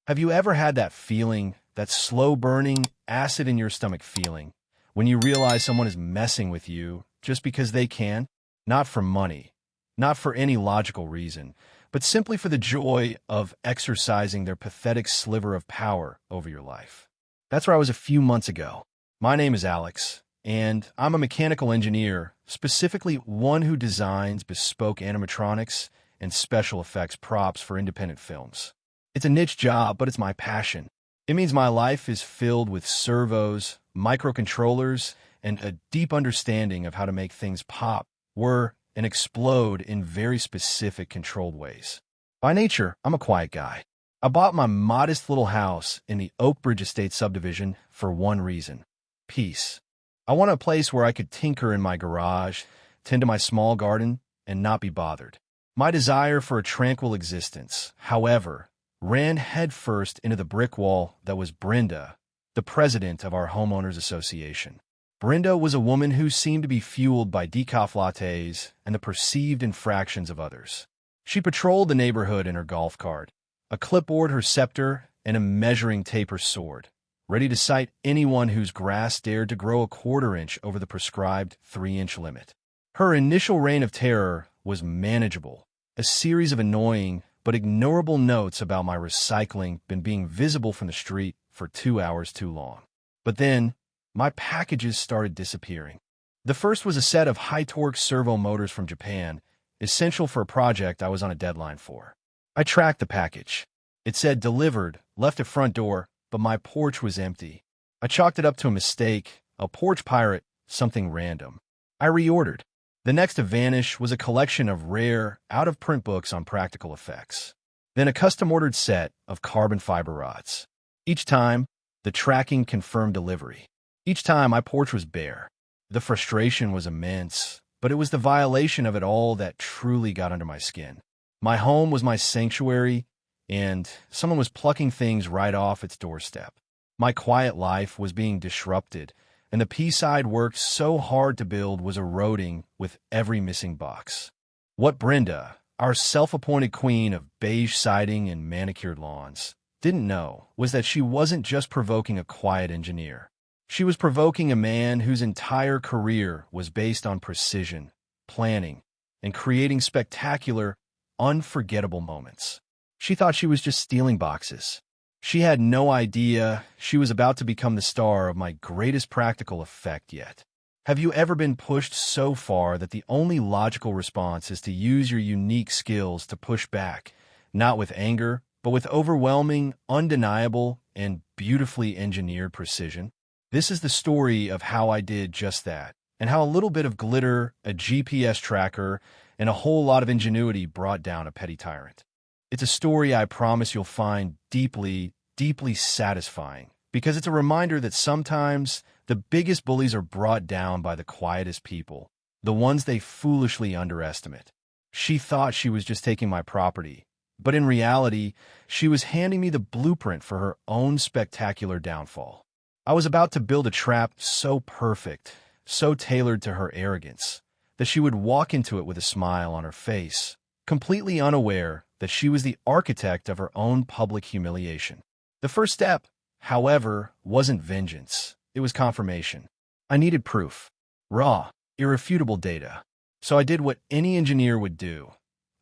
Have you ever had that feeling, that slow-burning, acid-in-your-stomach feeling, when you realize someone is messing with you just because they can? Not for money, not for any logical reason, but simply for the joy of exercising their pathetic sliver of power over your life. That's where I was a few months ago. My name is Alex, and I'm a mechanical engineer, specifically one who designs bespoke animatronics and special effects props for independent films. It's a niche job, but it's my passion. It means my life is filled with servos, microcontrollers, and a deep understanding of how to make things pop, whir, and explode in very specific, controlled ways. By nature, I'm a quiet guy. I bought my modest little house in the Oak Bridge Estate subdivision for one reason: peace. I wanted a place where I could tinker in my garage, tend to my small garden, and not be bothered. My desire for a tranquil existence, however, ran headfirst into the brick wall that was Brenda, the president of our homeowners association. Brenda was a woman who seemed to be fueled by decaf lattes and the perceived infractions of others. She patrolled the neighborhood in her golf cart, a clipboard her scepter, and a measuring tape her sword, ready to cite anyone whose grass dared to grow a quarter-inch over the prescribed 3-inch limit. Her initial reign of terror was manageable, a series of annoying but ignorable notes about my recycling been being visible from the street for 2 hours too long. But then, my packages started disappearing. The first was a set of high-torque servo motors from Japan, essential for a project I was on a deadline for. I tracked the package. It said delivered, left at front door, but my porch was empty. I chalked it up to a mistake, a porch pirate, something random. I reordered. The next to vanish was a collection of rare, out-of-print books on practical effects. Then a custom-ordered set of carbon fiber rods. Each time, the tracking confirmed delivery. Each time, my porch was bare. The frustration was immense, but it was the violation of it all that truly got under my skin. My home was my sanctuary, and someone was plucking things right off its doorstep. My quiet life was being disrupted, and the peace I'd worked so hard to build was eroding with every missing box. What Brenda, our self-appointed queen of beige siding and manicured lawns, didn't know was that she wasn't just provoking a quiet engineer. She was provoking a man whose entire career was based on precision, planning, and creating spectacular, unforgettable moments. She thought she was just stealing boxes. She had no idea she was about to become the star of my greatest practical effect yet. Have you ever been pushed so far that the only logical response is to use your unique skills to push back, not with anger, but with overwhelming, undeniable, and beautifully engineered precision? This is the story of how I did just that, and how a little bit of glitter, a GPS tracker, and a whole lot of ingenuity brought down a petty tyrant. It's a story I promise you'll find deeply, deeply satisfying, because it's a reminder that sometimes the biggest bullies are brought down by the quietest people, the ones they foolishly underestimate. She thought she was just taking my property, but in reality, she was handing me the blueprint for her own spectacular downfall. I was about to build a trap so perfect, so tailored to her arrogance, that she would walk into it with a smile on her face, completely unaware that she was the architect of her own public humiliation. The first step, however, wasn't vengeance. It was confirmation. I needed proof. Raw, irrefutable data. So I did what any engineer would do.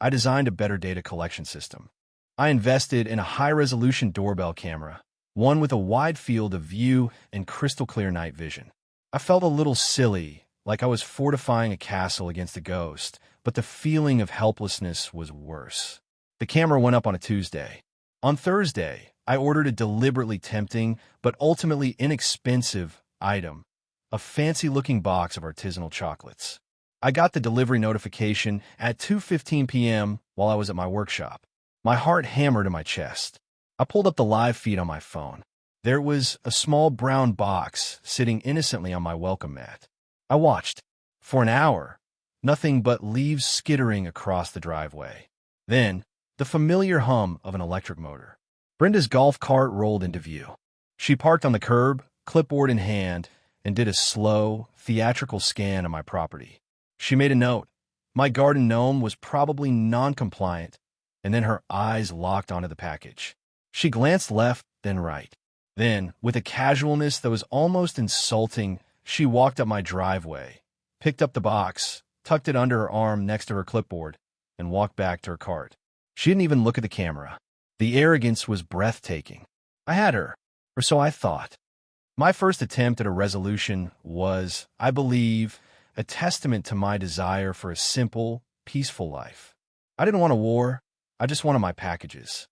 I designed a better data collection system. I invested in a high-resolution doorbell camera, one with a wide field of view and crystal-clear night vision. I felt a little silly, like I was fortifying a castle against a ghost, but the feeling of helplessness was worse. The camera went up on a Tuesday. On Thursday, I ordered a deliberately tempting but ultimately inexpensive item, a fancy-looking box of artisanal chocolates. I got the delivery notification at 2:15 p.m. while I was at my workshop. My heart hammered in my chest. I pulled up the live feed on my phone. There was a small brown box sitting innocently on my welcome mat. I watched. For an hour, nothing but leaves skittering across the driveway. Then, the familiar hum of an electric motor. Brenda's golf cart rolled into view. She parked on the curb, clipboard in hand, and did a slow, theatrical scan of my property. She made a note. My garden gnome was probably non-compliant, and then her eyes locked onto the package. She glanced left, then right. Then, with a casualness that was almost insulting, she walked up my driveway, picked up the box, tucked it under her arm next to her clipboard, and walked back to her cart. She didn't even look at the camera. The arrogance was breathtaking. I had her, or so I thought. My first attempt at a resolution was, I believe, a testament to my desire for a simple, peaceful life. I didn't want a war, I just wanted my packages.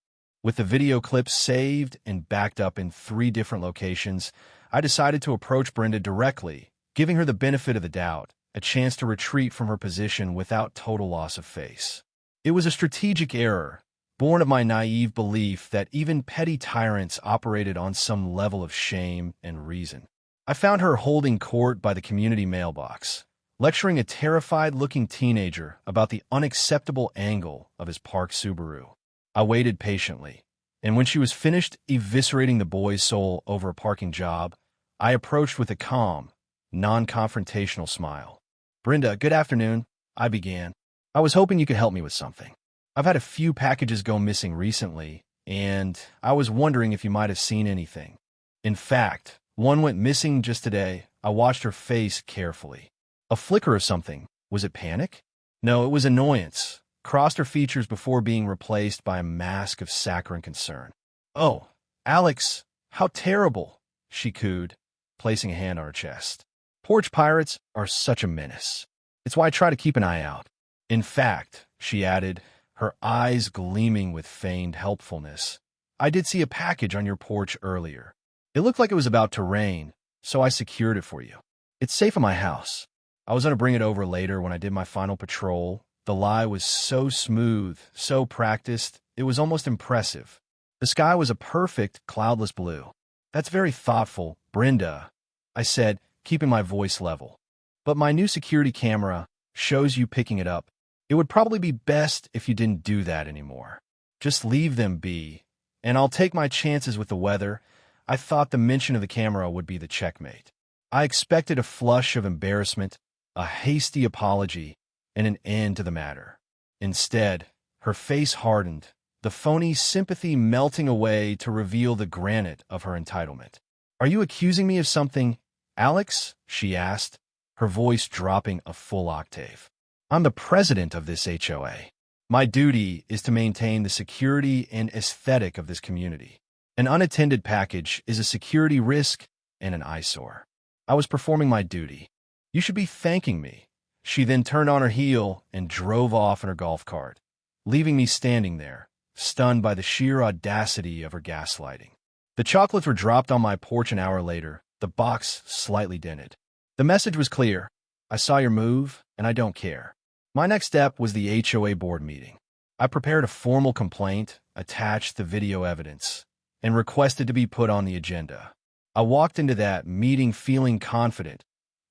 With the video clips saved and backed up in 3 different locations, I decided to approach Brenda directly, giving her the benefit of the doubt, a chance to retreat from her position without total loss of face. It was a strategic error, born of my naive belief that even petty tyrants operated on some level of shame and reason. I found her holding court by the community mailbox, lecturing a terrified-looking teenager about the unacceptable angle of his parked Subaru. I waited patiently, and when she was finished eviscerating the boy's soul over a parking job, I approached with a calm, non-confrontational smile. "Brenda, good afternoon," I began. "I was hoping you could help me with something. I've had a few packages go missing recently, and I was wondering if you might have seen anything. In fact, one went missing just today." I watched her face carefully. A flicker of something. Was it panic? No, it was annoyance. Crossed her features before being replaced by a mask of saccharine concern. "Oh, Alex, how terrible," she cooed, placing a hand on her chest. "Porch pirates are such a menace. It's why I try to keep an eye out. In fact," she added, her eyes gleaming with feigned helpfulness, "I did see a package on your porch earlier. It looked like it was about to rain, so I secured it for you. It's safe in my house. I was going to bring it over later when I did my final patrol." The lie was so smooth, so practiced, it was almost impressive. The sky was a perfect, cloudless blue. "That's very thoughtful, Brenda," I said, keeping my voice level. "But my new security camera shows you picking it up. It would probably be best if you didn't do that anymore. Just leave them be, and I'll take my chances with the weather." I thought the mention of the camera would be the checkmate. I expected a flush of embarrassment, a hasty apology, and an end to the matter. Instead, her face hardened, the phony sympathy melting away to reveal the granite of her entitlement. "Are you accusing me of something, Alex?" she asked, her voice dropping a full octave. "I'm the president of this HOA. My duty is to maintain the security and aesthetic of this community. An unattended package is a security risk and an eyesore. I was performing my duty. You should be thanking me." She then turned on her heel and drove off in her golf cart, leaving me standing there, stunned by the sheer audacity of her gaslighting. The chocolates were dropped on my porch an hour later, the box slightly dented. The message was clear: "I saw your move, and I don't care." My next step was the HOA board meeting. I prepared a formal complaint, attached the video evidence, and requested to be put on the agenda. I walked into that meeting feeling confident,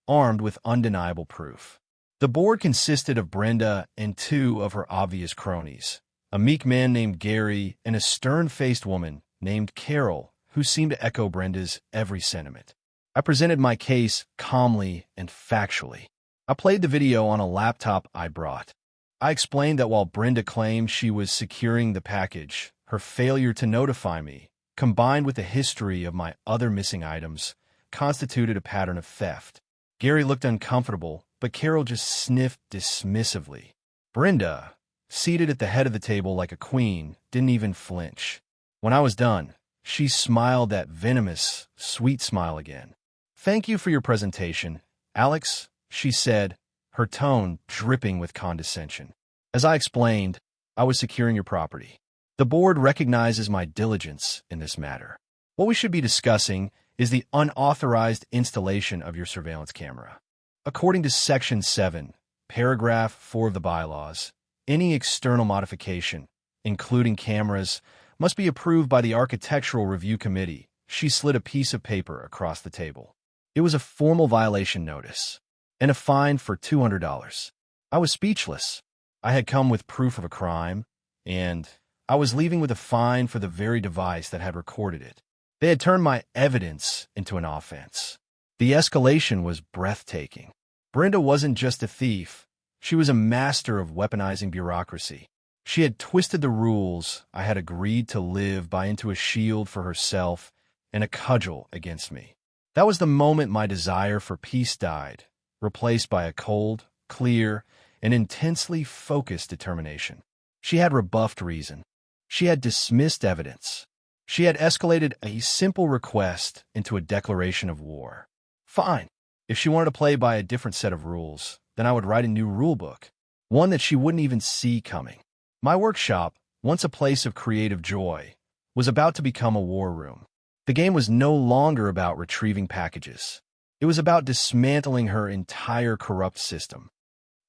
armed with undeniable proof. The board consisted of Brenda and 2 of her obvious cronies, a meek man named Gary and a stern-faced woman named Carol, who seemed to echo Brenda's every sentiment. I presented my case calmly and factually. I played the video on a laptop I brought. I explained that while Brenda claimed she was securing the package, her failure to notify me, combined with the history of my other missing items, constituted a pattern of theft. Gary looked uncomfortable, but Carol just sniffed dismissively. Brenda, seated at the head of the table like a queen, didn't even flinch. When I was done, she smiled that venomous, sweet smile again. "Thank you for your presentation, Alex," she said, her tone dripping with condescension. "As I explained, I was securing your property. The board recognizes my diligence in this matter. What we should be discussing is the unauthorized installation of your surveillance camera. According to Section 7, Paragraph 4 of the bylaws, any external modification, including cameras, must be approved by the Architectural Review Committee." She slid a piece of paper across the table. It was a formal violation notice and a fine for $200. I was speechless. I had come with proof of a crime, and I was leaving with a fine for the very device that had recorded it. They had turned my evidence into an offense. The escalation was breathtaking. Brenda wasn't just a thief. She was a master of weaponizing bureaucracy. She had twisted the rules I had agreed to live by into a shield for herself and a cudgel against me. That was the moment my desire for peace died, replaced by a cold, clear, and intensely focused determination. She had rebuffed reason. She had dismissed evidence. She had escalated a simple request into a declaration of war. Fine. If she wanted to play by a different set of rules, then I would write a new rule book, one that she wouldn't even see coming. My workshop, once a place of creative joy, was about to become a war room. The game was no longer about retrieving packages. It was about dismantling her entire corrupt system.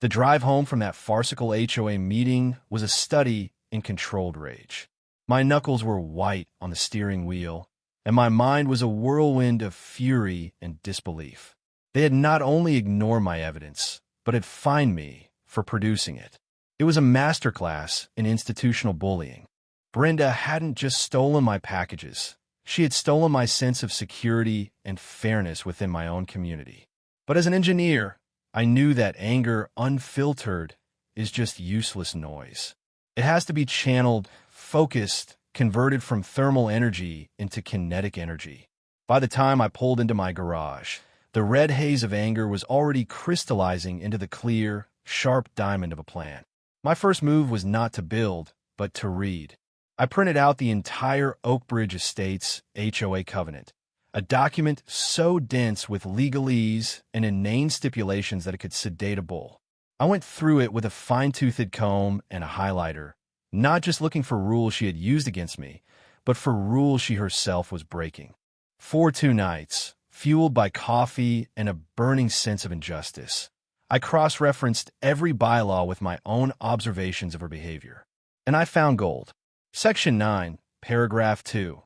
The drive home from that farcical HOA meeting was a study in controlled rage. My knuckles were white on the steering wheel, and my mind was a whirlwind of fury and disbelief. They had not only ignored my evidence, but had fined me for producing it. It was a masterclass in institutional bullying. Brenda hadn't just stolen my packages. She had stolen my sense of security and fairness within my own community. But as an engineer, I knew that anger, unfiltered, is just useless noise. It has to be channeled, focused, converted from thermal energy into kinetic energy. By the time I pulled into my garage, the red haze of anger was already crystallizing into the clear, sharp diamond of a plan. My first move was not to build, but to read. I printed out the entire Oakbridge Estates HOA covenant, a document so dense with legalese and inane stipulations that it could sedate a bull. I went through it with a fine-toothed comb and a highlighter, not just looking for rules she had used against me, but for rules she herself was breaking. For 2 nights, fueled by coffee and a burning sense of injustice, I cross-referenced every bylaw with my own observations of her behavior. And I found gold. Section 9, Paragraph 2.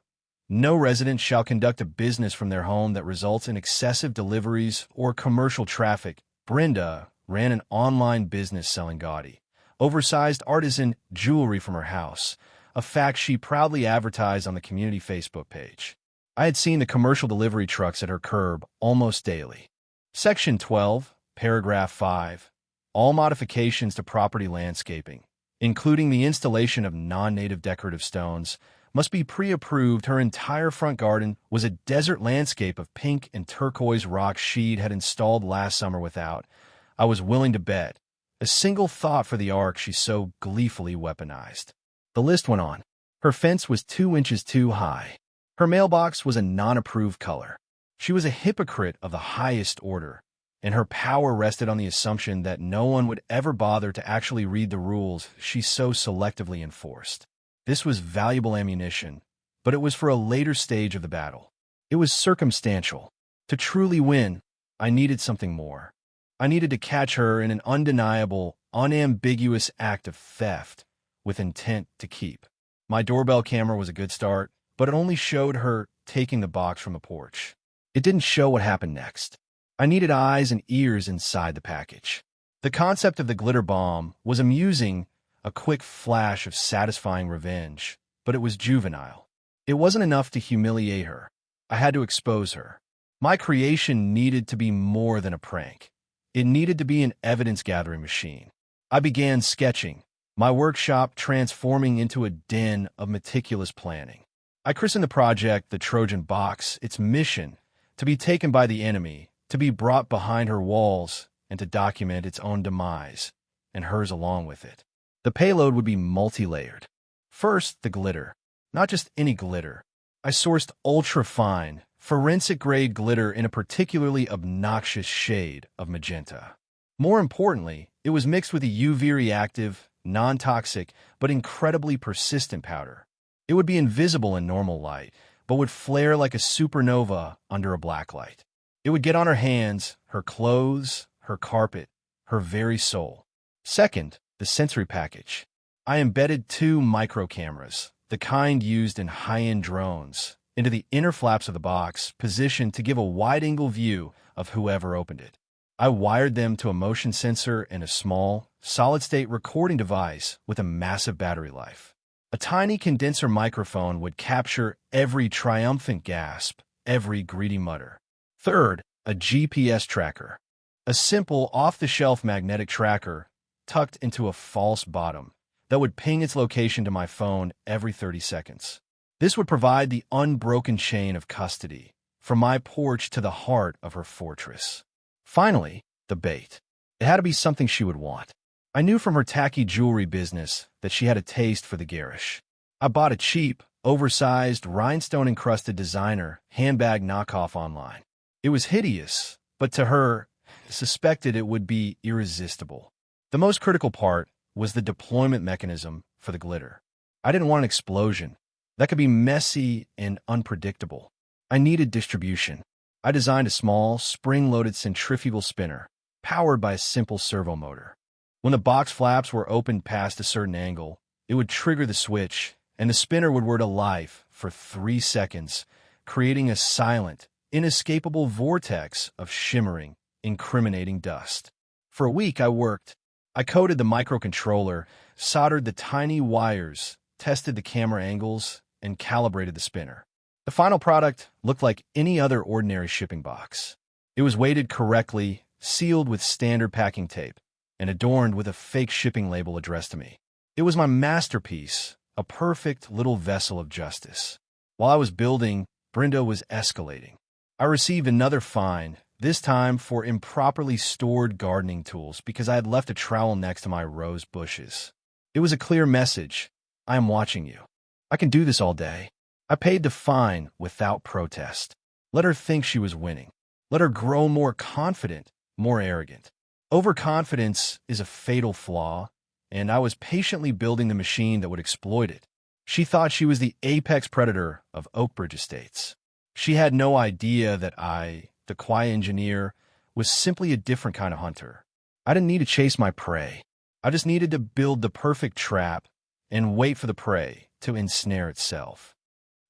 No resident shall conduct a business from their home that results in excessive deliveries or commercial traffic. Brenda ran an online business selling gaudy, oversized artisan jewelry from her house, a fact she proudly advertised on the community Facebook page. I had seen the commercial delivery trucks at her curb almost daily. Section 12, Paragraph 5. All modifications to property landscaping, including the installation of non-native decorative stones, must be pre-approved. Her entire front garden was a desert landscape of pink and turquoise rocks she'd had installed last summer without, I was willing to bet, a single thought for the arc she so gleefully weaponized. The list went on. Her fence was 2 inches too high. Her mailbox was a non-approved color. She was a hypocrite of the highest order, and her power rested on the assumption that no one would ever bother to actually read the rules she so selectively enforced. This was valuable ammunition, but it was for a later stage of the battle. It was circumstantial. To truly win, I needed something more. I needed to catch her in an undeniable, unambiguous act of theft with intent to keep. My doorbell camera was a good start, but it only showed her taking the box from the porch. It didn't show what happened next. I needed eyes and ears inside the package. The concept of the glitter bomb was amusing, a quick flash of satisfying revenge, but it was juvenile. It wasn't enough to humiliate her. I had to expose her. My creation needed to be more than a prank. It needed to be an evidence-gathering machine. I began sketching, my workshop transforming into a den of meticulous planning. I christened the project the Trojan Box, its mission, to be taken by the enemy, to be brought behind her walls, and to document its own demise, and hers along with it. The payload would be multi-layered. First, the glitter. Not just any glitter. I sourced ultra-fine, forensic-grade glitter in a particularly obnoxious shade of magenta. More importantly, it was mixed with a UV-reactive, non-toxic, but incredibly persistent powder. It would be invisible in normal light, but would flare like a supernova under a blacklight. It would get on her hands, her clothes, her carpet, her very soul. Second, the sensory package. I embedded 2 micro cameras, the kind used in high-end drones, into the inner flaps of the box, positioned to give a wide-angle view of whoever opened it. I wired them to a motion sensor and a small, solid-state recording device with a massive battery life. A tiny condenser microphone would capture every triumphant gasp, every greedy mutter. Third, a GPS tracker. A simple, off-the-shelf magnetic tracker tucked into a false bottom, that would ping its location to my phone every 30 seconds. This would provide the unbroken chain of custody, from my porch to the heart of her fortress. Finally, the bait. It had to be something she would want. I knew from her tacky jewelry business that she had a taste for the garish. I bought a cheap, oversized, rhinestone-encrusted designer handbag knockoff online. It was hideous, but to her, I suspected it would be irresistible. The most critical part was the deployment mechanism for the glitter. I didn't want an explosion. That could be messy and unpredictable. I needed distribution. I designed a small, spring-loaded centrifugal spinner, powered by a simple servo motor. When the box flaps were opened past a certain angle, it would trigger the switch, and the spinner would whir to life for 3 seconds, creating a silent, inescapable vortex of shimmering, incriminating dust. For a week I worked. I coded the microcontroller, soldered the tiny wires, tested the camera angles, and calibrated the spinner. The final product looked like any other ordinary shipping box. It was weighted correctly, sealed with standard packing tape, and adorned with a fake shipping label addressed to me. It was my masterpiece, a perfect little vessel of justice. While I was building, Brenda was escalating. I received another fine, this time for improperly stored gardening tools because I had left a trowel next to my rose bushes. It was a clear message. I am watching you. I can do this all day. I paid the fine without protest. Let her think she was winning. Let her grow more confident, more arrogant. Overconfidence is a fatal flaw, and I was patiently building the machine that would exploit it. She thought she was the apex predator of Oakbridge Estates. She had no idea that I, the quiet engineer, was simply a different kind of hunter. I didn't need to chase my prey. I just needed to build the perfect trap and wait for the prey to ensnare itself.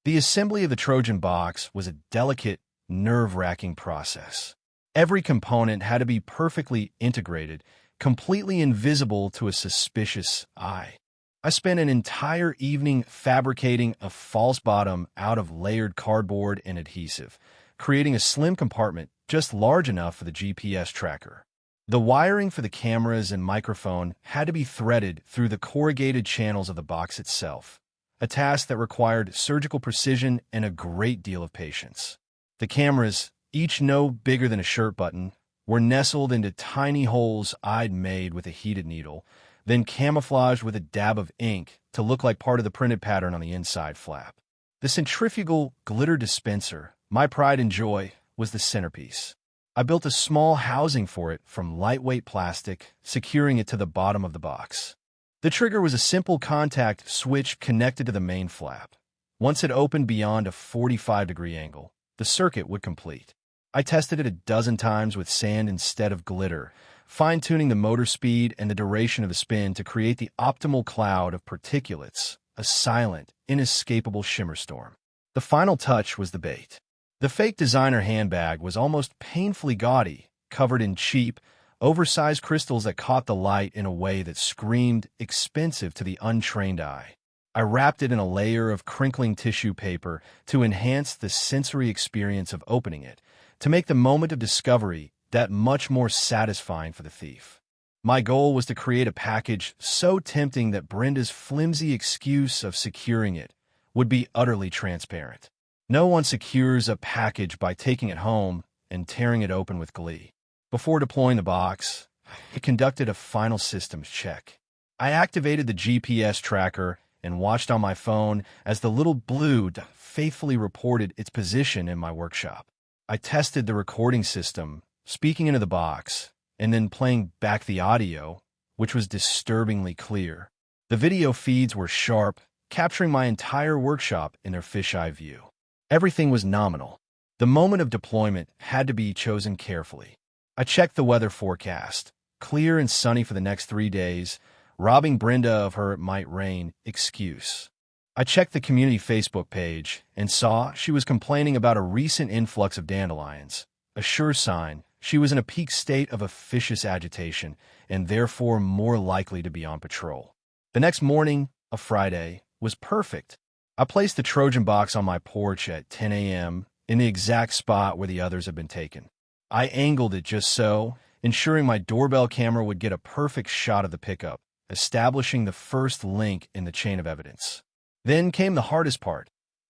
The assembly of the Trojan box was a delicate, nerve-wracking process. Every component had to be perfectly integrated, completely invisible to a suspicious eye. I spent an entire evening fabricating a false bottom out of layered cardboard and adhesive, creating a slim compartment just large enough for the GPS tracker. The wiring for the cameras and microphone had to be threaded through the corrugated channels of the box itself, a task that required surgical precision and a great deal of patience. The cameras, each no bigger than a shirt button, were nestled into tiny holes I'd made with a heated needle, then camouflaged with a dab of ink to look like part of the printed pattern on the inside flap. The centrifugal glitter dispenser, my pride and joy, was the centerpiece. I built a small housing for it from lightweight plastic, securing it to the bottom of the box. The trigger was a simple contact switch connected to the main flap. Once it opened beyond a 45-degree angle, the circuit would complete. I tested it a dozen times with sand instead of glitter, fine-tuning the motor speed and the duration of the spin to create the optimal cloud of particulates, a silent, inescapable shimmer storm. The final touch was the bait. The fake designer handbag was almost painfully gaudy, covered in cheap, oversized crystals that caught the light in a way that screamed expensive to the untrained eye. I wrapped it in a layer of crinkling tissue paper to enhance the sensory experience of opening it, to make the moment of discovery that much more satisfying for the thief. My goal was to create a package so tempting that Brenda's flimsy excuse of securing it would be utterly transparent. No one secures a package by taking it home and tearing it open with glee. Before deploying the box, I conducted a final systems check. I activated the GPS tracker and watched on my phone as the little blue dot faithfully reported its position in my workshop. I tested the recording system, speaking into the box, and then playing back the audio, which was disturbingly clear. The video feeds were sharp, capturing my entire workshop in their fisheye view. Everything was nominal. The moment of deployment had to be chosen carefully. I checked the weather forecast, clear and sunny for the next 3 days, robbing Brenda of her "it might rain" excuse. I checked the community Facebook page and saw she was complaining about a recent influx of dandelions, a sure sign she was in a peak state of officious agitation and therefore more likely to be on patrol. The next morning, a Friday, was perfect. I placed the Trojan box on my porch at 10 a.m. in the exact spot where the others had been taken. I angled it just so, ensuring my doorbell camera would get a perfect shot of the pickup, establishing the first link in the chain of evidence. Then came the hardest part,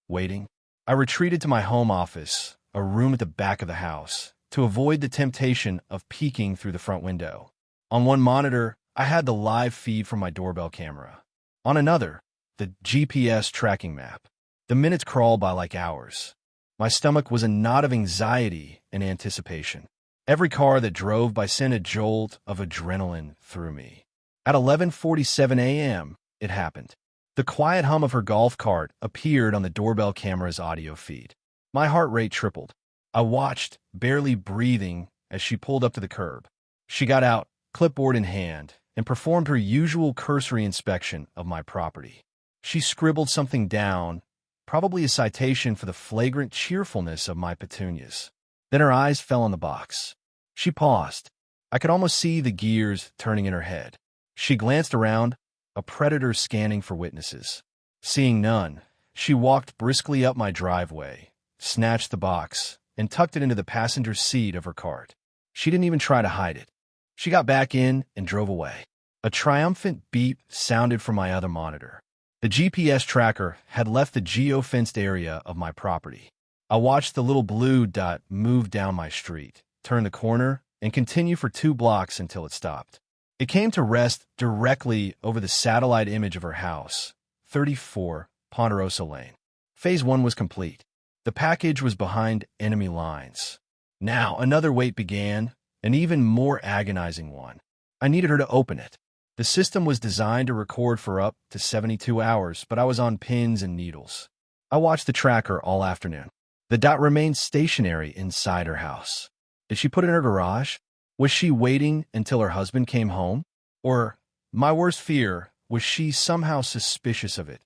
waiting. I retreated to my home office, a room at the back of the house, to avoid the temptation of peeking through the front window. On one monitor, I had the live feed from my doorbell camera. On another, the GPS tracking map. The minutes crawled by like hours. My stomach was a knot of anxiety and anticipation. Every car that drove by sent a jolt of adrenaline through me. At 11:47 a.m., it happened. The quiet hum of her golf cart appeared on the doorbell camera's audio feed. My heart rate tripled. I watched, barely breathing, as she pulled up to the curb. She got out, clipboard in hand, and performed her usual cursory inspection of my property. She scribbled something down, probably a citation for the flagrant cheerfulness of my petunias. Then her eyes fell on the box. She paused. I could almost see the gears turning in her head. She glanced around, a predator scanning for witnesses. Seeing none, she walked briskly up my driveway, snatched the box, and tucked it into the passenger seat of her cart. She didn't even try to hide it. She got back in and drove away. A triumphant beep sounded from my other monitor. The GPS tracker had left the geo-fenced area of my property. I watched the little blue dot move down my street, turn the corner, and continue for 2 blocks until it stopped. It came to rest directly over the satellite image of her house, 34 Ponderosa Lane. Phase 1 was complete. The package was behind enemy lines. Now another wait began, an even more agonizing one. I needed her to open it. The system was designed to record for up to 72 hours, but I was on pins and needles. I watched the tracker all afternoon. The dot remained stationary inside her house. Did she put it in her garage? Was she waiting until her husband came home? Or, my worst fear, was she somehow suspicious of it,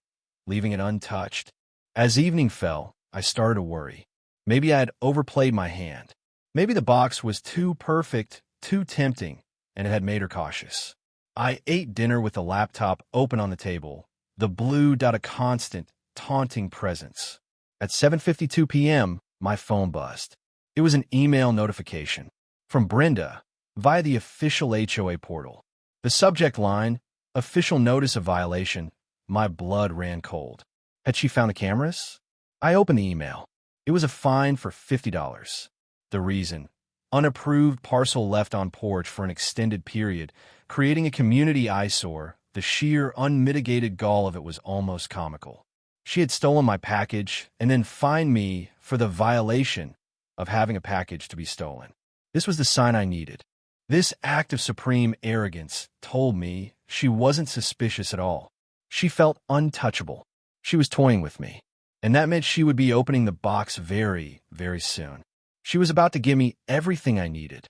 leaving it untouched? As evening fell, I started to worry. Maybe I had overplayed my hand. Maybe the box was too perfect, too tempting, and it had made her cautious. I ate dinner with the laptop open on the table, the blue dot a constant, taunting presence. At 7:52 p.m., my phone buzzed. It was an email notification from Brenda via the official HOA portal. The subject line, official notice of violation. My blood ran cold. Had she found the cameras? I opened the email. It was a fine for $50. The reason, unapproved parcel left on porch for an extended period, creating a community eyesore. The sheer, unmitigated gall of it was almost comical. She had stolen my package and then fined me for the violation of having a package to be stolen. This was the sign I needed. This act of supreme arrogance told me she wasn't suspicious at all. She felt untouchable. She was toying with me, and that meant she would be opening the box very, very soon. She was about to give me everything I needed.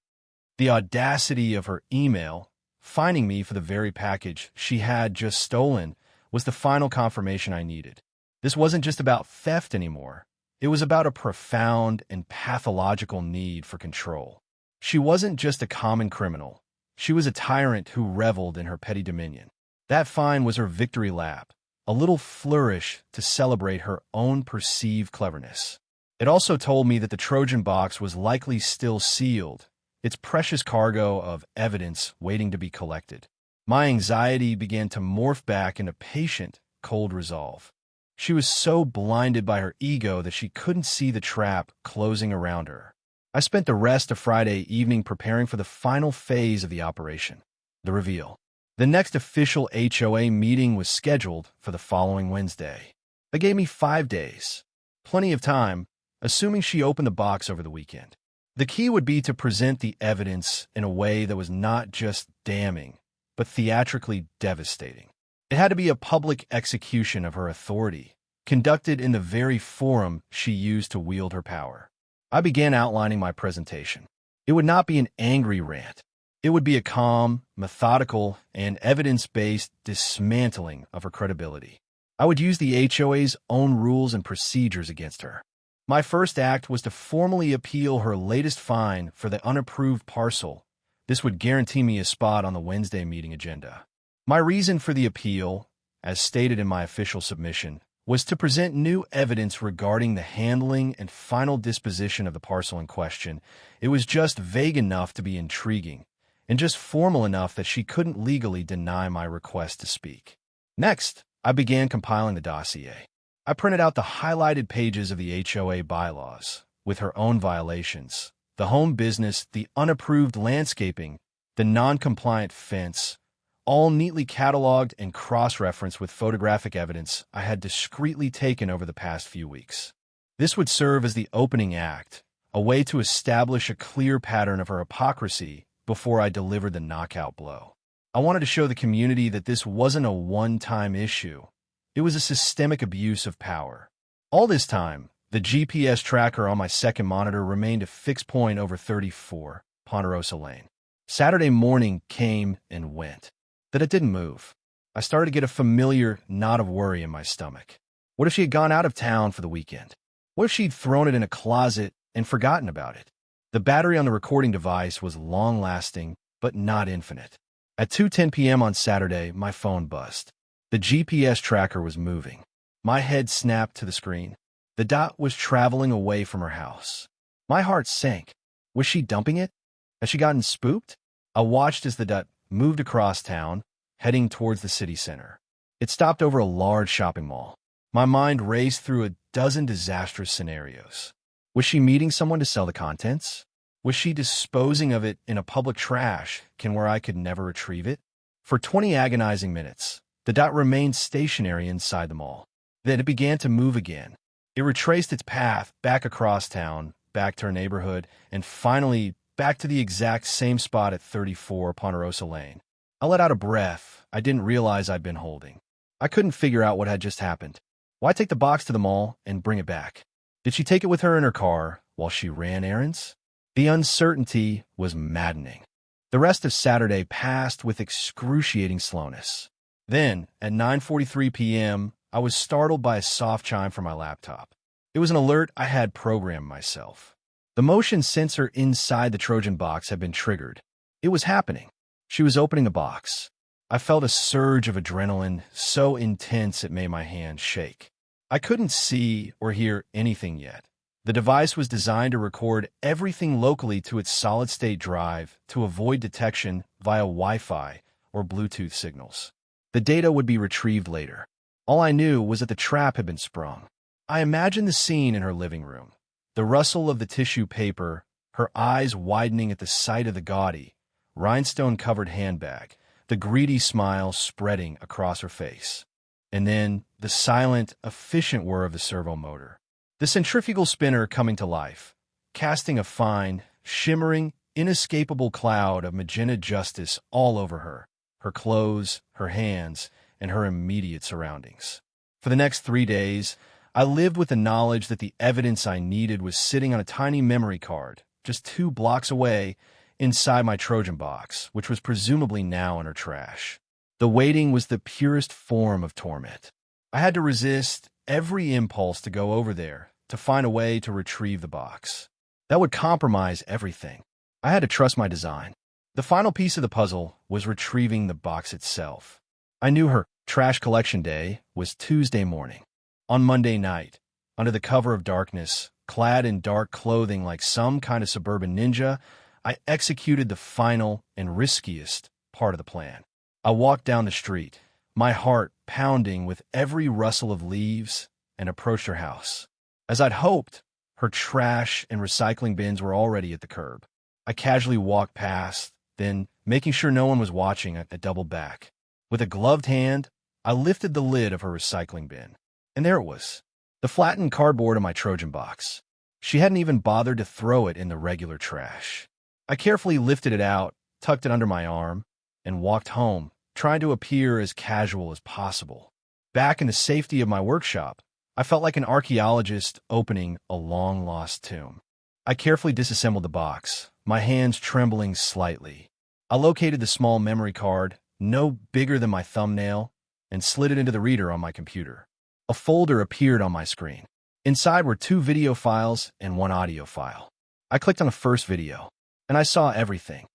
The audacity of her email, fining me for the very package she had just stolen, was the final confirmation I needed. This wasn't just about theft anymore. It was about a profound and pathological need for control. She wasn't just a common criminal. She was a tyrant who reveled in her petty dominion. That fine was her victory lap, a little flourish to celebrate her own perceived cleverness. It also told me that the Trojan box was likely still sealed, its precious cargo of evidence waiting to be collected. My anxiety began to morph back into patient, cold resolve. She was so blinded by her ego that she couldn't see the trap closing around her. I spent the rest of Friday evening preparing for the final phase of the operation, the reveal. The next official HOA meeting was scheduled for the following Wednesday. They gave me 5 days, plenty of time, assuming she opened the box over the weekend. The key would be to present the evidence in a way that was not just damning, but theatrically devastating. It had to be a public execution of her authority, conducted in the very forum she used to wield her power. I began outlining my presentation. It would not be an angry rant. It would be a calm, methodical, and evidence-based dismantling of her credibility. I would use the HOA's own rules and procedures against her. My first act was to formally appeal her latest fine for the unapproved parcel. This would guarantee me a spot on the Wednesday meeting agenda. My reason for the appeal, as stated in my official submission, was to present new evidence regarding the handling and final disposition of the parcel in question. It was just vague enough to be intriguing. and just formal enough that she couldn't legally deny my request to speak. Next, I began compiling the dossier. I printed out the highlighted pages of the HOA bylaws, with her own violations, the home business, the unapproved landscaping, the non-compliant fence, all neatly cataloged and cross-referenced with photographic evidence I had discreetly taken over the past few weeks. This would serve as the opening act, a way to establish a clear pattern of her hypocrisy before I delivered the knockout blow. I wanted to show the community that this wasn't a one-time issue. It was a systemic abuse of power. All this time, the GPS tracker on my second monitor remained a fixed point over 34 Ponderosa Lane. Saturday morning came and went. That it didn't move. I started to get a familiar knot of worry in my stomach. What if she had gone out of town for the weekend? What if she'd thrown it in a closet and forgotten about it? The battery on the recording device was long-lasting, but not infinite. At 2:10 p.m. on Saturday, my phone buzzed. The GPS tracker was moving. My head snapped to the screen. The dot was traveling away from her house. My heart sank. Was she dumping it? Had she gotten spooked? I watched as the dot moved across town, heading towards the city center. It stopped over a large shopping mall. My mind raced through a dozen disastrous scenarios. Was she meeting someone to sell the contents? Was she disposing of it in a public trash can where I could never retrieve it? For 20 agonizing minutes, the dot remained stationary inside the mall. Then it began to move again. It retraced its path back across town, back to her neighborhood, and finally back to the exact same spot at 34 Ponderosa Lane. I let out a breath I didn't realize I'd been holding. I couldn't figure out what had just happened. Why take the box to the mall and bring it back? Did she take it with her in her car while she ran errands? The uncertainty was maddening. The rest of Saturday passed with excruciating slowness. Then, at 9:43 p.m., I was startled by a soft chime from my laptop. It was an alert I had programmed myself. The motion sensor inside the Trojan box had been triggered. It was happening. She was opening the box. I felt a surge of adrenaline so intense it made my hands shake. I couldn't see or hear anything yet. The device was designed to record everything locally to its solid-state drive to avoid detection via Wi-Fi or Bluetooth signals. The data would be retrieved later. All I knew was that the trap had been sprung. I imagined the scene in her living room. The rustle of the tissue paper, her eyes widening at the sight of the gaudy, rhinestone-covered handbag, the greedy smile spreading across her face. And then the silent, efficient whir of the servo motor. The centrifugal spinner coming to life, casting a fine, shimmering, inescapable cloud of magenta justice all over her clothes, her hands, and her immediate surroundings. For the next 3 days, I lived with the knowledge that the evidence I needed was sitting on a tiny memory card, just 2 blocks away, inside my Trojan box, which was presumably now in her trash. The waiting was the purest form of torment. I had to resist every impulse to go over there, to find a way to retrieve the box. That would compromise everything. I had to trust my design. The final piece of the puzzle was retrieving the box itself. I knew her trash collection day was Tuesday morning. On Monday night, under the cover of darkness, clad in dark clothing like some kind of suburban ninja, I executed the final and riskiest part of the plan. I walked down the street, my heart pounding with every rustle of leaves, and approached her house. As I'd hoped, her trash and recycling bins were already at the curb. I casually walked past, then, making sure no one was watching, I doubled back. With a gloved hand, I lifted the lid of her recycling bin. And there it was, the flattened cardboard of my Trojan box. She hadn't even bothered to throw it in the regular trash. I carefully lifted it out, tucked it under my arm, and walked home, trying to appear as casual as possible. Back in the safety of my workshop, I felt like an archaeologist opening a long-lost tomb. I carefully disassembled the box, my hands trembling slightly. I located the small memory card, no bigger than my thumbnail, and slid it into the reader on my computer. A folder appeared on my screen. Inside were 2 video files and 1 audio file. I clicked on the first video, and I saw everything.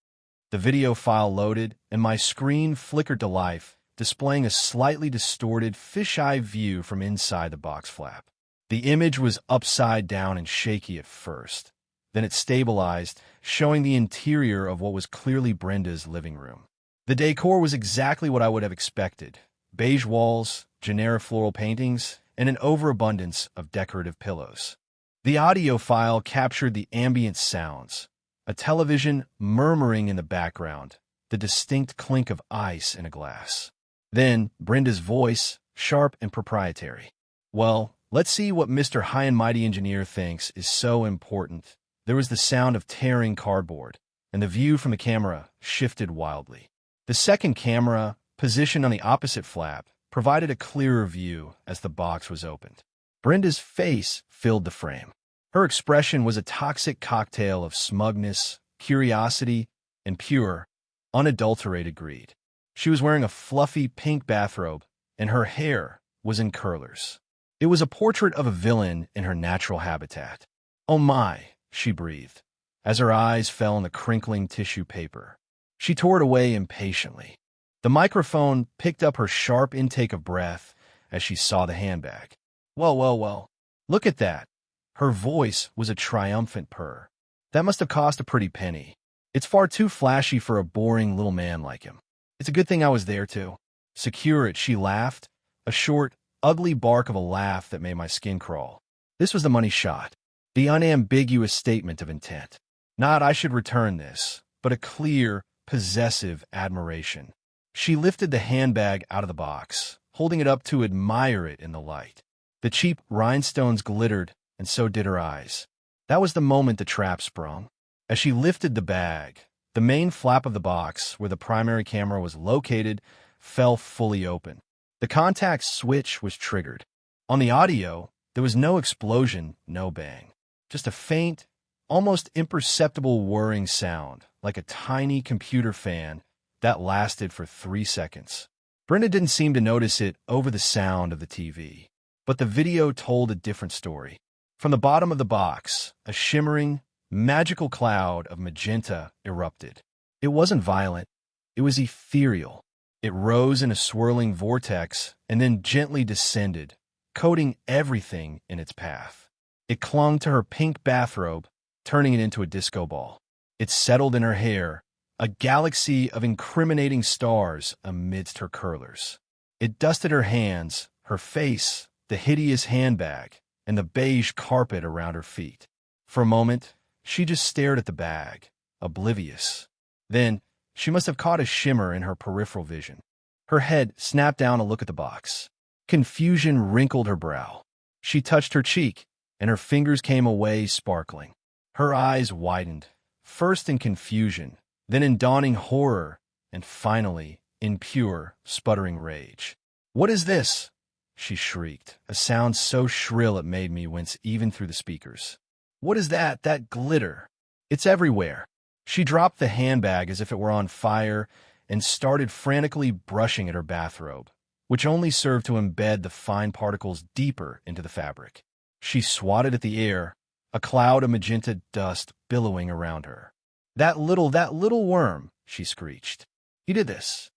The video file loaded, and my screen flickered to life, displaying a slightly distorted fisheye view from inside the box flap. The image was upside down and shaky at first. Then it stabilized, showing the interior of what was clearly Brenda's living room. The decor was exactly what I would have expected. Beige walls, generic floral paintings, and an overabundance of decorative pillows. The audio file captured the ambient sounds, a television murmuring in the background, the distinct clink of ice in a glass. Then, Brenda's voice, sharp and proprietary. Well, let's see what Mr. High and Mighty Engineer thinks is so important. There was the sound of tearing cardboard, and the view from the camera shifted wildly. The second camera, positioned on the opposite flap, provided a clearer view as the box was opened. Brenda's face filled the frame. Her expression was a toxic cocktail of smugness, curiosity, and pure, unadulterated greed. She was wearing a fluffy pink bathrobe, and her hair was in curlers. It was a portrait of a villain in her natural habitat. "Oh my," she breathed, as her eyes fell on the crinkling tissue paper. She tore it away impatiently. The microphone picked up her sharp intake of breath as she saw the handbag. "Well, well, well. Look at that." Her voice was a triumphant purr. "That must have cost a pretty penny. It's far too flashy for a boring little man like him. It's a good thing I was there to secure it," she laughed, a short, ugly bark of a laugh that made my skin crawl. This was the money shot, the unambiguous statement of intent. Not "I should return this," but a clear, possessive admiration. She lifted the handbag out of the box, holding it up to admire it in the light. The cheap rhinestones glittered, and so did her eyes. That was the moment the trap sprung. As she lifted the bag, the main flap of the box, where the primary camera was located, fell fully open. The contact switch was triggered. On the audio, there was no explosion, no bang. Just a faint, almost imperceptible whirring sound, like a tiny computer fan, that lasted for 3 seconds. Brenda didn't seem to notice it over the sound of the TV. But the video told a different story. From the bottom of the box, a shimmering, magical cloud of magenta erupted. It wasn't violent. It was ethereal. It rose in a swirling vortex and then gently descended, coating everything in its path. It clung to her pink bathrobe, turning it into a disco ball. It settled in her hair, a galaxy of incriminating stars amidst her curlers. It dusted her hands, her face, the hideous handbag, and the beige carpet around her feet. For a moment, she just stared at the bag, oblivious. Then, she must have caught a shimmer in her peripheral vision. Her head snapped down to look at the box. Confusion wrinkled her brow. She touched her cheek, and her fingers came away sparkling. Her eyes widened, first in confusion, then in dawning horror, and finally in pure, sputtering rage. "What is this?" she shrieked, a sound so shrill it made me wince even through the speakers. "What is that glitter? It's everywhere." She dropped the handbag as if it were on fire and started frantically brushing at her bathrobe, which only served to embed the fine particles deeper into the fabric. She swatted at the air, a cloud of magenta dust billowing around her. That little worm," she screeched. He did this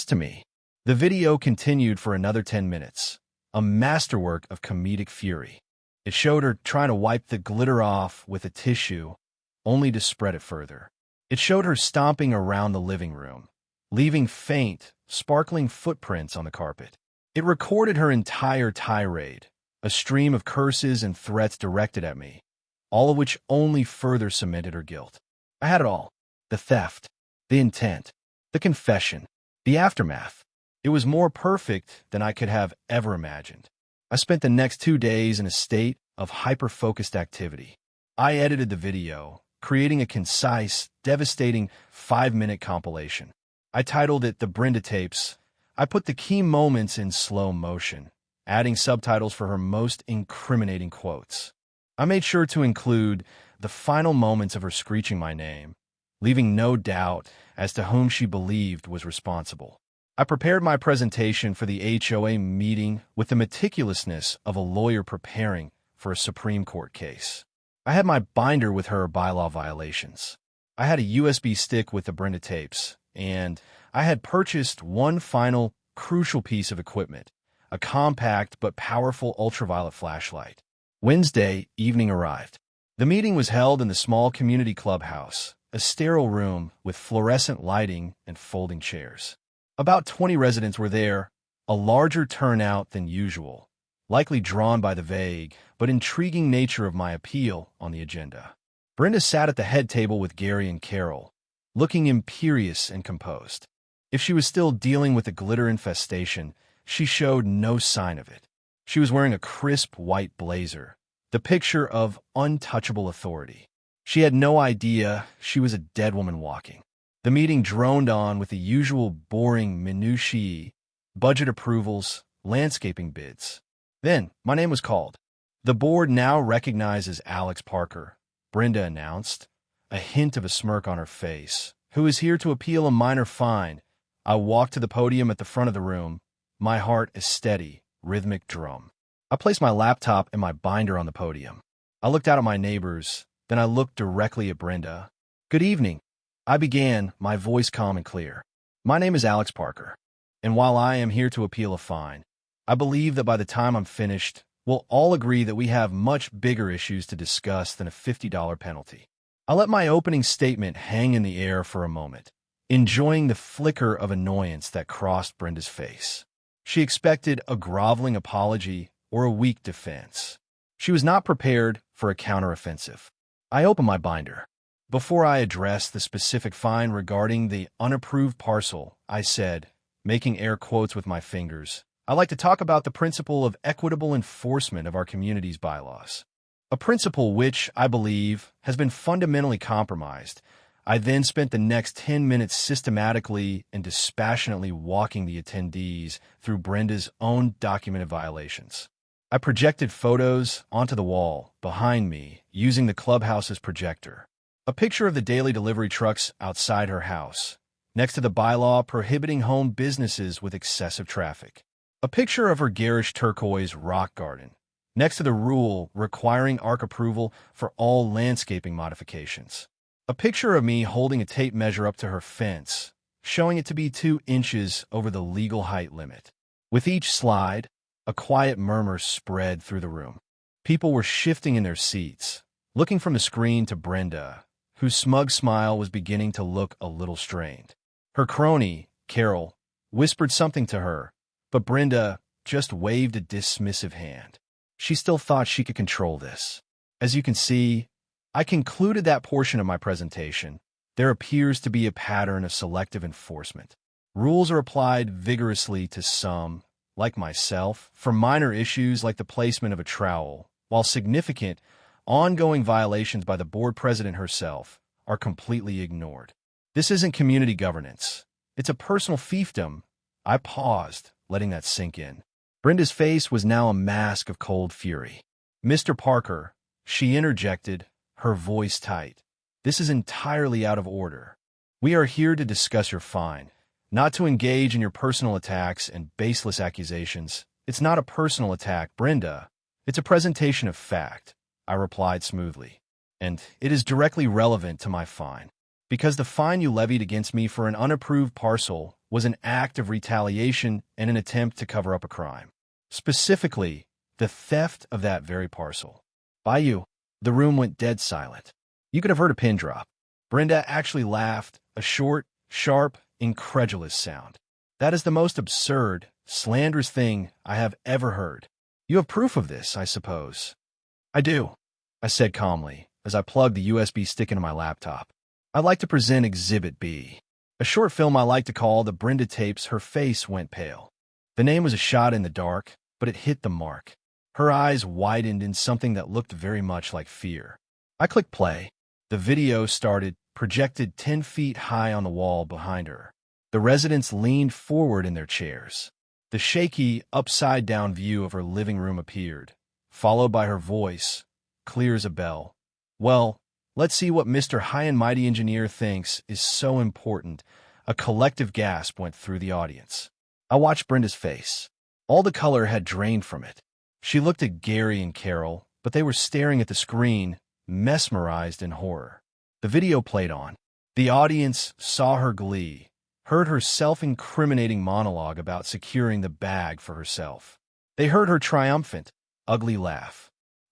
to me." The video continued for another 10 minutes, a masterwork of comedic fury. It showed her trying to wipe the glitter off with a tissue, only to spread it further. It showed her stomping around the living room, leaving faint, sparkling footprints on the carpet. It recorded her entire tirade, a stream of curses and threats directed at me, all of which only further cemented her guilt. I had it all: the theft, the intent, the confession, the aftermath. It was more perfect than I could have ever imagined. I spent the next 2 days in a state of hyper-focused activity. I edited the video, creating a concise, devastating 5-minute compilation. I titled it The Brenda Tapes. I put the key moments in slow motion, adding subtitles for her most incriminating quotes. I made sure to include the final moments of her screeching my name, leaving no doubt as to whom she believed was responsible. I prepared my presentation for the HOA meeting with the meticulousness of a lawyer preparing for a Supreme Court case. I had my binder with her bylaw violations. I had a USB stick with the Brenda tapes, and I had purchased one final, crucial piece of equipment, a compact but powerful ultraviolet flashlight. Wednesday evening arrived. The meeting was held in the small community clubhouse, a sterile room with fluorescent lighting and folding chairs. About 20 residents were there, a larger turnout than usual, likely drawn by the vague but intriguing nature of my appeal on the agenda. Brenda sat at the head table with Gary and Carol, looking imperious and composed. If she was still dealing with the glitter infestation, she showed no sign of it. She was wearing a crisp white blazer, the picture of untouchable authority. She had no idea she was a dead woman walking. The meeting droned on with the usual boring minutiae, budget approvals, landscaping bids. Then, my name was called. The board now recognizes Alex Parker, Brenda announced, a hint of a smirk on her face, who is here to appeal a minor fine. I walked to the podium at the front of the room, my heart a steady, rhythmic drum. I placed my laptop and my binder on the podium. I looked out at my neighbors, then I looked directly at Brenda. Good evening. I began, my voice calm and clear. My name is Alex Parker, and while I am here to appeal a fine, I believe that by the time I'm finished, we'll all agree that we have much bigger issues to discuss than a $50 penalty. I let my opening statement hang in the air for a moment, enjoying the flicker of annoyance that crossed Brenda's face. She expected a groveling apology or a weak defense. She was not prepared for a counteroffensive. I opened my binder. Before I addressed the specific fine regarding the unapproved parcel, I said, making air quotes with my fingers, I'd like to talk about the principle of equitable enforcement of our community's bylaws. A principle which, I believe, has been fundamentally compromised. I then spent the next 10 minutes systematically and dispassionately walking the attendees through Brenda's own documented violations. I projected photos onto the wall behind me using the clubhouse's projector. A picture of the daily delivery trucks outside her house, next to the bylaw prohibiting home businesses with excessive traffic. A picture of her garish turquoise rock garden, next to the rule requiring ARC approval for all landscaping modifications. A picture of me holding a tape measure up to her fence, showing it to be 2 inches over the legal height limit. With each slide, a quiet murmur spread through the room. People were shifting in their seats, looking from the screen to Brenda, whose smug smile was beginning to look a little strained. Her crony, Carol, whispered something to her, but Brenda just waved a dismissive hand. She still thought she could control this. As you can see, I concluded that portion of my presentation. There appears to be a pattern of selective enforcement. Rules are applied vigorously to some, like myself, for minor issues like the placement of a trowel, while significant, ongoing violations by the board president herself are completely ignored. This isn't community governance. It's a personal fiefdom. I paused, letting that sink in. Brenda's face was now a mask of cold fury. Mr. Parker, she interjected, her voice tight. This is entirely out of order. We are here to discuss your fine, not to engage in your personal attacks and baseless accusations. It's not a personal attack, Brenda. It's a presentation of fact, I replied smoothly. And it is directly relevant to my fine, because the fine you levied against me for an unapproved parcel was an act of retaliation and an attempt to cover up a crime. Specifically, the theft of that very parcel. By you. The room went dead silent. You could have heard a pin drop. Brenda actually laughed, a short, sharp, incredulous sound. That is the most absurd, slanderous thing I have ever heard. You have proof of this, I suppose. I do, I said calmly, as I plugged the USB stick into my laptop. I'd like to present Exhibit B, a short film I like to call the Brenda tapes. Her face went pale. The name was a shot in the dark, but it hit the mark. Her eyes widened in something that looked very much like fear. I clicked play. The video started, projected 10 feet high on the wall behind her. The residents leaned forward in their chairs. The shaky, upside-down view of her living room appeared, followed by her voice, clear as a bell. Well, let's see what Mr. High and Mighty Engineer thinks is so important. A collective gasp went through the audience. I watched Brenda's face. All the color had drained from it. She looked at Gary and Carol, but they were staring at the screen, mesmerized in horror. The video played on. The audience saw her glee, heard her self-incriminating monologue about securing the bag for herself. They heard her triumphant, ugly laugh.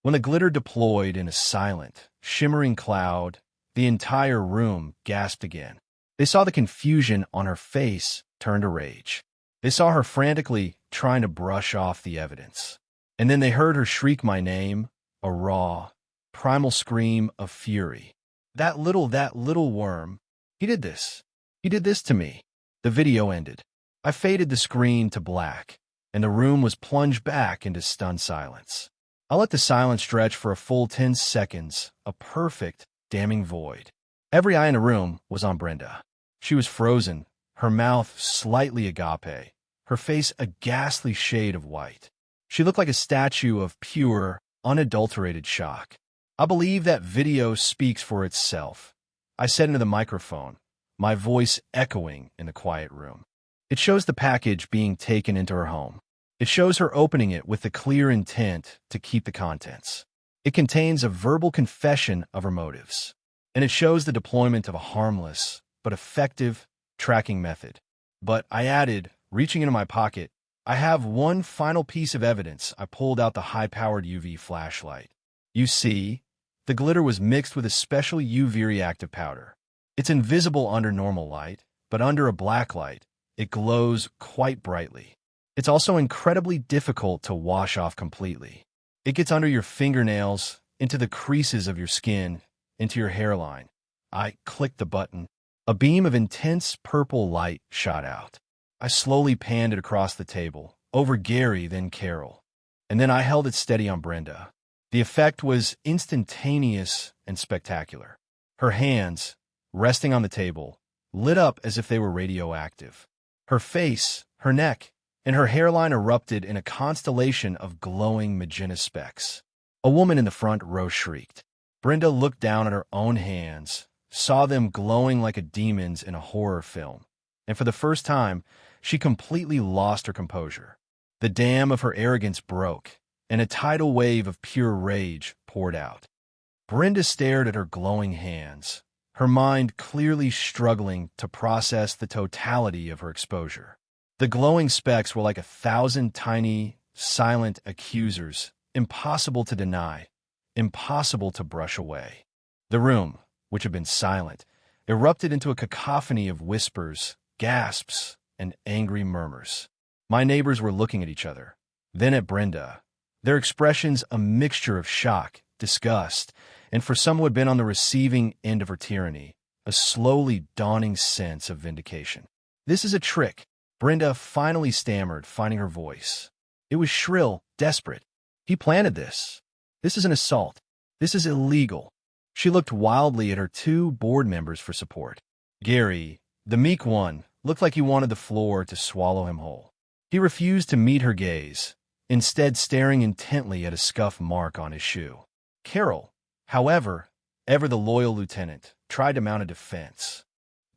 When the glitter deployed in a silent, shimmering cloud, the entire room gasped again. They saw the confusion on her face turn to rage. They saw her frantically trying to brush off the evidence. And then they heard her shriek my name, a raw, primal scream of fury. That little worm, he did this. He did this to me. The video ended. I faded the screen to black, and the room was plunged back into stunned silence. I let the silence stretch for a full 10 seconds, a perfect, damning void. Every eye in the room was on Brenda. She was frozen, her mouth slightly agape, her face a ghastly shade of white. She looked like a statue of pure, unadulterated shock. I believe that video speaks for itself. I said into the microphone, my voice echoing in the quiet room. It shows the package being taken into her home. It shows her opening it with the clear intent to keep the contents. It contains a verbal confession of her motives. And it shows the deployment of a harmless but effective tracking method. But I added, reaching into my pocket, I have one final piece of evidence. I pulled out the high-powered UV flashlight. You see, the glitter was mixed with a special UV reactive powder. It's invisible under normal light, but under a black light, it glows quite brightly. It's also incredibly difficult to wash off completely. It gets under your fingernails, into the creases of your skin, into your hairline. I clicked the button. A beam of intense purple light shot out. I slowly panned it across the table, over Gary, then Carol. And then I held it steady on Brenda. The effect was instantaneous and spectacular. Her hands, resting on the table, lit up as if they were radioactive. Her face, her neck, and her hairline erupted in a constellation of glowing magenta specks. A woman in the front row shrieked. Brenda looked down at her own hands, saw them glowing like a demon's in a horror film, and for the first time, she completely lost her composure. The dam of her arrogance broke, and a tidal wave of pure rage poured out. Brenda stared at her glowing hands, her mind clearly struggling to process the totality of her exposure. The glowing specks were like 1,000 tiny, silent accusers, impossible to deny, impossible to brush away. The room, which had been silent, erupted into a cacophony of whispers, gasps, and angry murmurs. My neighbors were looking at each other, then at Brenda, their expressions a mixture of shock, disgust, and for some who had been on the receiving end of her tyranny, a slowly dawning sense of vindication. "This is a trick," Brenda finally stammered, finding her voice. It was shrill, desperate. "He planted this. This is an assault. This is illegal." She looked wildly at her two board members for support. Gary, the meek one, looked like he wanted the floor to swallow him whole. He refused to meet her gaze, instead staring intently at a scuff mark on his shoe. Carol, however, ever the loyal lieutenant, tried to mount a defense.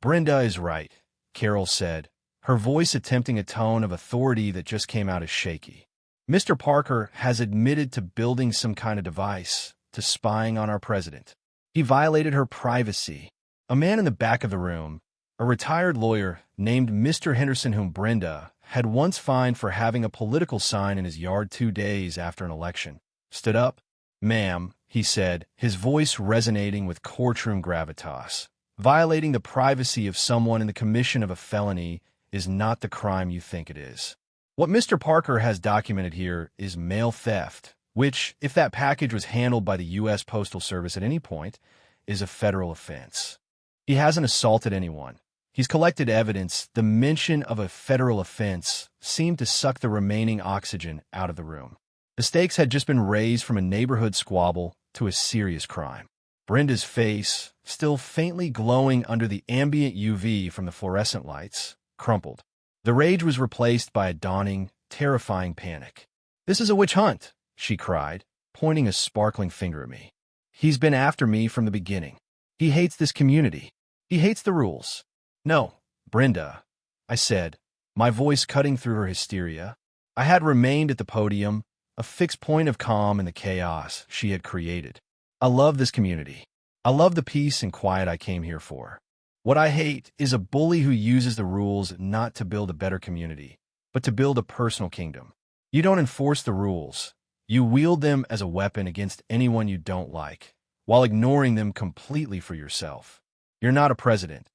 "Brenda is right," Carol said, her voice attempting a tone of authority that just came out as shaky. "Mr. Parker has admitted to building some kind of device, to spying on our president. He violated her privacy." A man in the back of the room, a retired lawyer named Mr. Henderson, whom Brenda had once fined for having a political sign in his yard 2 days after an election, stood up. "Ma'am," he said, his voice resonating with courtroom gravitas, "violating the privacy of someone in the commission of a felony is not the crime you think it is. What Mr. Parker has documented here is mail theft, which, if that package was handled by the U.S. Postal Service at any point, is a federal offense. He hasn't assaulted anyone. He's collected evidence." The mention of a federal offense seemed to suck the remaining oxygen out of the room. The stakes had just been raised from a neighborhood squabble to a serious crime. Brenda's face, still faintly glowing under the ambient UV from the fluorescent lights, crumpled. The rage was replaced by a dawning, terrifying panic. "This is a witch hunt," she cried, pointing a sparkling finger at me. "He's been after me from the beginning. He hates this community. He hates the rules." "No, Brenda," I said, my voice cutting through her hysteria. I had remained at the podium, a fixed point of calm in the chaos she had created. "I love this community. I love the peace and quiet I came here for. What I hate is a bully who uses the rules not to build a better community, but to build a personal kingdom. You don't enforce the rules. You wield them as a weapon against anyone you don't like, while ignoring them completely for yourself. You're not a president.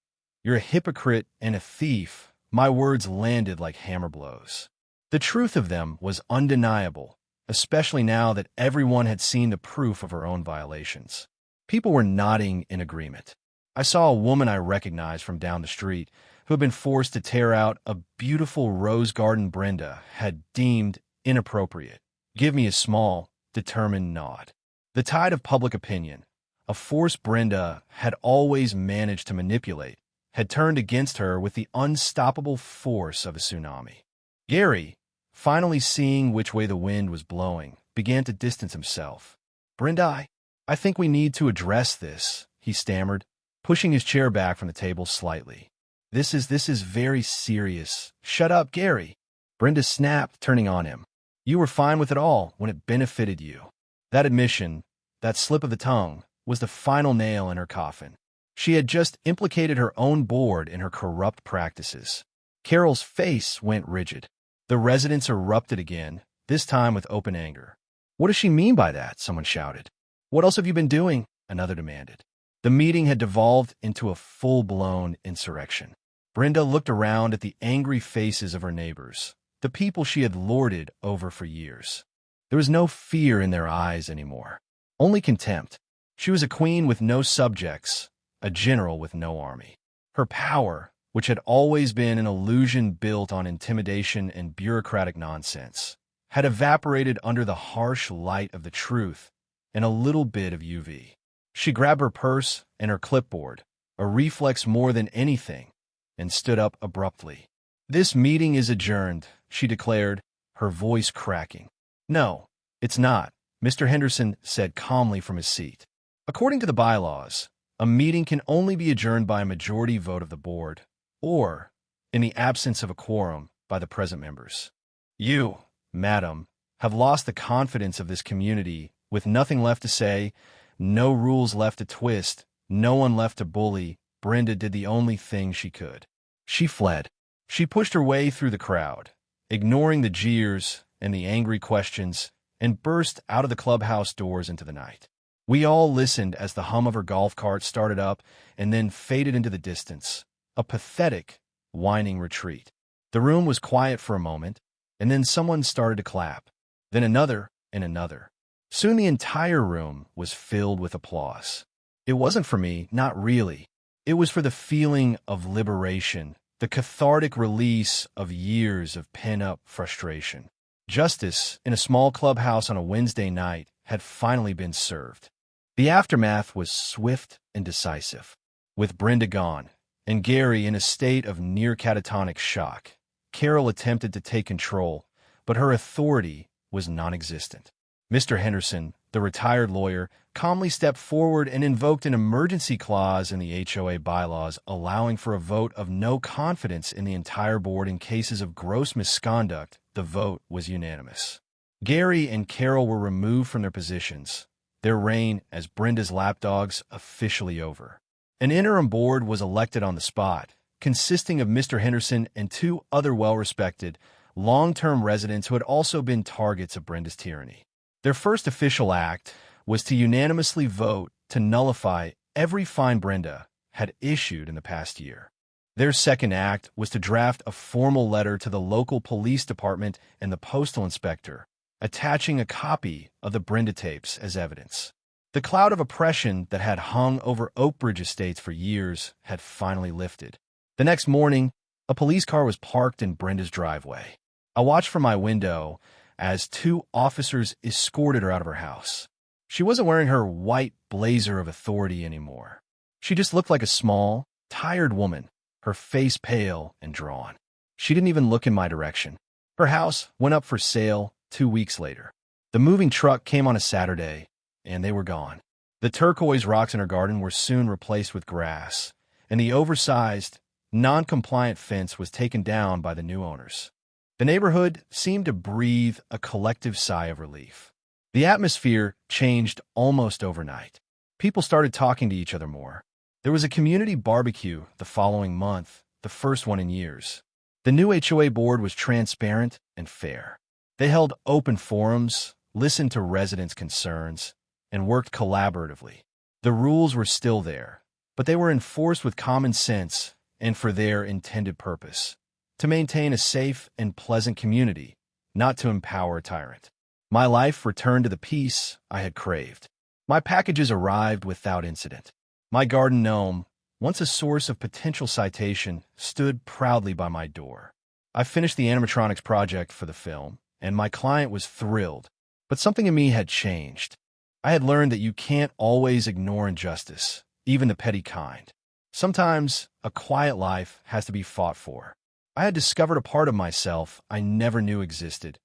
You're a hypocrite and a thief. My words landed like hammer blows. The truth of them was undeniable, especially now that everyone had seen the proof of her own violations. People were nodding in agreement. I saw a woman I recognized from down the street who had been forced to tear out a beautiful rose garden Brenda had deemed inappropriate. Give me a small, determined nod. The tide of public opinion, a force Brenda had always managed to manipulate, had turned against her with the unstoppable force of a tsunami. Gary, finally seeing which way the wind was blowing, began to distance himself. "Brenda, I think we need to address this," he stammered, pushing his chair back from the table slightly. This is very serious." "Shut up, Gary," Brenda snapped, turning on him. "You were fine with it all when it benefited you." That admission, that slip of the tongue, was the final nail in her coffin. She had just implicated her own board in her corrupt practices. Carol's face went rigid. The residents erupted again, this time with open anger. "What does she mean by that?" someone shouted. "What else have you been doing?" another demanded. The meeting had devolved into a full-blown insurrection. Brenda looked around at the angry faces of her neighbors, the people she had lorded over for years. There was no fear in their eyes anymore, only contempt. She was a queen with no subjects, a general with no army. Her power, which had always been an illusion built on intimidation and bureaucratic nonsense, had evaporated under the harsh light of the truth and a little bit of UV. She grabbed her purse and her clipboard, a reflex more than anything, and stood up abruptly. "This meeting is adjourned," she declared, her voice cracking. "No, it's not," Mr. Henderson said calmly from his seat. "According to the bylaws, a meeting can only be adjourned by a majority vote of the board, or, in the absence of a quorum, by the present members. You, madam, have lost the confidence of this community with nothing left to say, no rules left to twist, no one left to bully. Brenda did the only thing she could. She fled. She pushed her way through the crowd, ignoring the jeers and the angry questions, and burst out of the clubhouse doors into the night. We all listened as the hum of her golf cart started up and then faded into the distance, a pathetic, whining retreat. The room was quiet for a moment, and then someone started to clap, then another and another. Soon the entire room was filled with applause. It wasn't for me, not really. It was for the feeling of liberation, the cathartic release of years of pent-up frustration. Justice, in a small clubhouse on a Wednesday night, had finally been served. The aftermath was swift and decisive. With Brenda gone, and Gary in a state of near catatonic shock, Carol attempted to take control, but her authority was non-existent. Mr. Henderson, the retired lawyer, calmly stepped forward and invoked an emergency clause in the HOA bylaws allowing for a vote of no confidence in the entire board in cases of gross misconduct. The vote was unanimous. Gary and Carol were removed from their positions, their reign as Brenda's lapdogs officially over. An interim board was elected on the spot, consisting of Mr. Henderson and two other well-respected, long-term residents who had also been targets of Brenda's tyranny. Their first official act was to unanimously vote to nullify every fine Brenda had issued in the past year. Their second act was to draft a formal letter to the local police department and the postal inspector, attaching a copy of the Brenda tapes as evidence. The cloud of oppression that had hung over Oakbridge Estates for years had finally lifted. The next morning, a police car was parked in Brenda's driveway. I watched from my window as two officers escorted her out of her house. She wasn't wearing her white blazer of authority anymore. She just looked like a small, tired woman, her face pale and drawn. She didn't even look in my direction. Her house went up for sale 2 weeks later. The moving truck came on a Saturday, and they were gone. The turquoise rocks in her garden were soon replaced with grass, and the oversized, non-compliant fence was taken down by the new owners. The neighborhood seemed to breathe a collective sigh of relief. The atmosphere changed almost overnight. People started talking to each other more. There was a community barbecue the following month, the first one in years. The new HOA board was transparent and fair. They held open forums, listened to residents' concerns, and worked collaboratively. The rules were still there, but they were enforced with common sense and for their intended purpose, to maintain a safe and pleasant community, not to empower a tyrant. My life returned to the peace I had craved. My packages arrived without incident. My garden gnome, once a source of potential citation, stood proudly by my door. I finished the animatronics project for the film, and my client was thrilled. But something in me had changed. I had learned that you can't always ignore injustice, even the petty kind. Sometimes a quiet life has to be fought for. I had discovered a part of myself I never knew existed,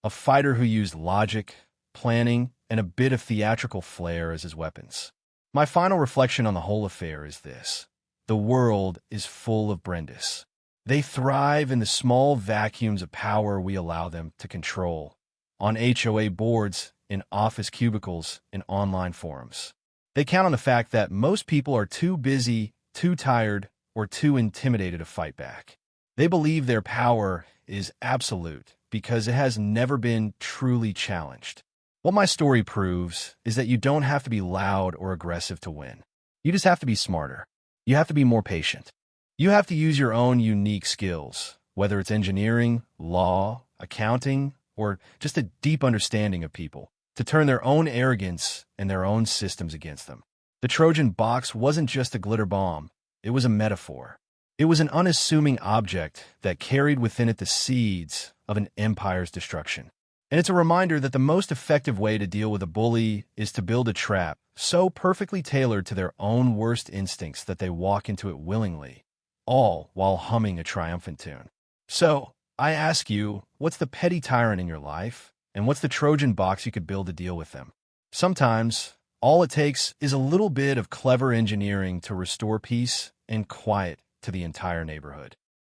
a fighter who used logic, planning, and a bit of theatrical flair as his weapons. My final reflection on the whole affair is this. The world is full of Brendas. They thrive in the small vacuums of power we allow them to control, on HOA boards, in office cubicles, in online forums. They count on the fact that most people are too busy, too tired, or too intimidated to fight back. They believe their power is absolute because it has never been truly challenged. What my story proves is that you don't have to be loud or aggressive to win. You just have to be smarter. You have to be more patient. You have to use your own unique skills, whether it's engineering, law, accounting, or just a deep understanding of people, to turn their own arrogance and their own systems against them. The Trojan box wasn't just a glitter bomb. It was a metaphor. It was an unassuming object that carried within it the seeds of an empire's destruction. And it's a reminder that the most effective way to deal with a bully is to build a trap so perfectly tailored to their own worst instincts that they walk into it willingly, all while humming a triumphant tune. So, I ask you, what's the petty tyrant in your life, and what's the Trojan box you could build to deal with them? Sometimes, all it takes is a little bit of clever engineering to restore peace and quiet to the entire neighborhood.